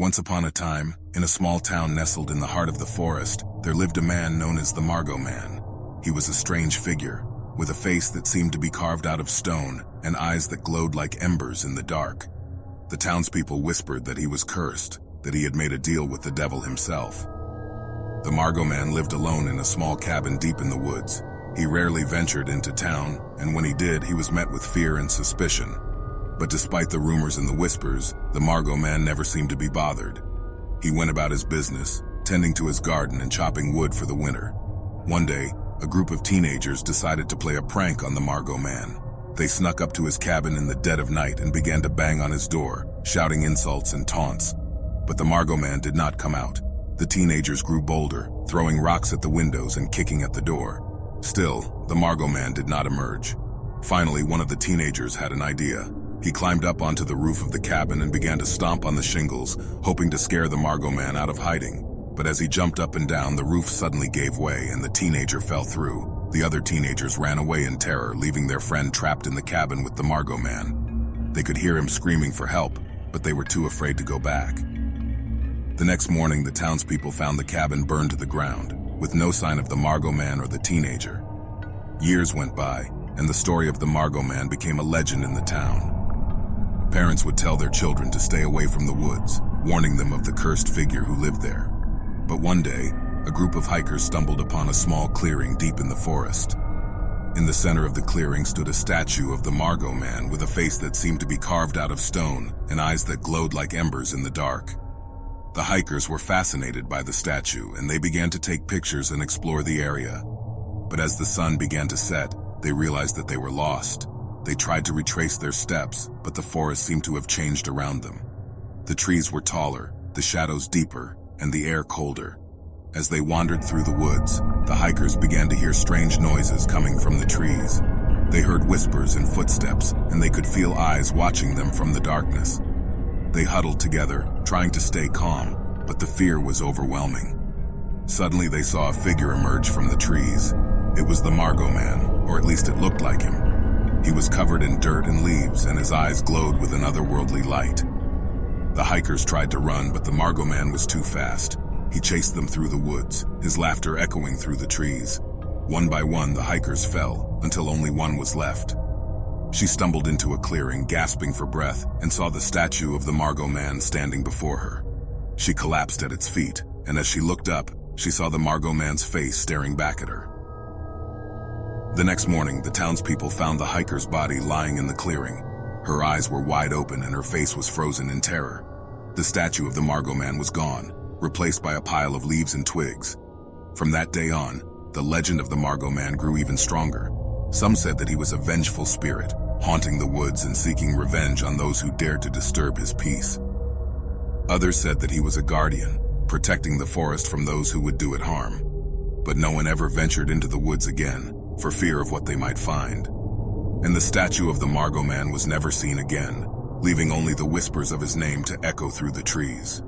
Once upon a time, in a small town nestled in the heart of the forest, there lived a man known as the Margo Man. He was a strange figure, with a face that seemed to be carved out of stone and eyes that glowed like embers in the dark. The townspeople whispered that he was cursed, that he had made a deal with the devil himself. The Margo Man lived alone in a small cabin deep in the woods. He rarely ventured into town, and when he did, he was met with fear and suspicion. But despite the rumors and the whispers, the Margo Man never seemed to be bothered. He went about his business, tending to his garden and chopping wood for the winter. One day, a group of teenagers decided to play a prank on the Margo Man. They snuck up to his cabin in the dead of night and began to bang on his door, shouting insults and taunts. But the Margo Man did not come out. The teenagers grew bolder, throwing rocks at the windows and kicking at the door. Still, the Margo Man did not emerge. Finally, one of the teenagers had an idea. He climbed up onto the roof of the cabin and began to stomp on the shingles, hoping to scare the Margo Man out of hiding. But as he jumped up and down, the roof suddenly gave way and the teenager fell through. The other teenagers ran away in terror, leaving their friend trapped in the cabin with the Margo Man. They could hear him screaming for help, but they were too afraid to go back. The next morning, the townspeople found the cabin burned to the ground, with no sign of the Margo Man or the teenager. Years went by, and the story of the Margo Man became a legend in the town. Parents would tell their children to stay away from the woods, warning them of the cursed figure who lived there. But one day, a group of hikers stumbled upon a small clearing deep in the forest. In the center of the clearing stood a statue of the Margo Man with a face that seemed to be carved out of stone and eyes that glowed like embers in the dark. The hikers were fascinated by the statue, and they began to take pictures and explore the area. But as the sun began to set, they realized that they were lost. They tried to retrace their steps, but the forest seemed to have changed around them. The trees were taller, the shadows deeper, and the air colder. As they wandered through the woods, the hikers began to hear strange noises coming from the trees. They heard whispers and footsteps, and they could feel eyes watching them from the darkness. They huddled together, trying to stay calm, but the fear was overwhelming. Suddenly they saw a figure emerge from the trees. It was the Margo Man, or at least it looked like him. He was covered in dirt and leaves, and his eyes glowed with an otherworldly light. The hikers tried to run, but the Margo Man was too fast. He chased them through the woods, his laughter echoing through the trees. One by one, the hikers fell, until only one was left. She stumbled into a clearing, gasping for breath, and saw the statue of the Margo Man standing before her. She collapsed at its feet, and as she looked up, she saw the Margo Man's face staring back at her. The next morning, the townspeople found the hiker's body lying in the clearing. Her eyes were wide open and her face was frozen in terror. The statue of the Margo Man was gone, replaced by a pile of leaves and twigs. From that day on, the legend of the Margo Man grew even stronger. Some said that he was a vengeful spirit, haunting the woods and seeking revenge on those who dared to disturb his peace. Others said that he was a guardian, protecting the forest from those who would do it harm. But no one ever ventured into the woods again, for fear of what they might find. And the statue of the Margo Man was never seen again, leaving only the whispers of his name to echo through the trees.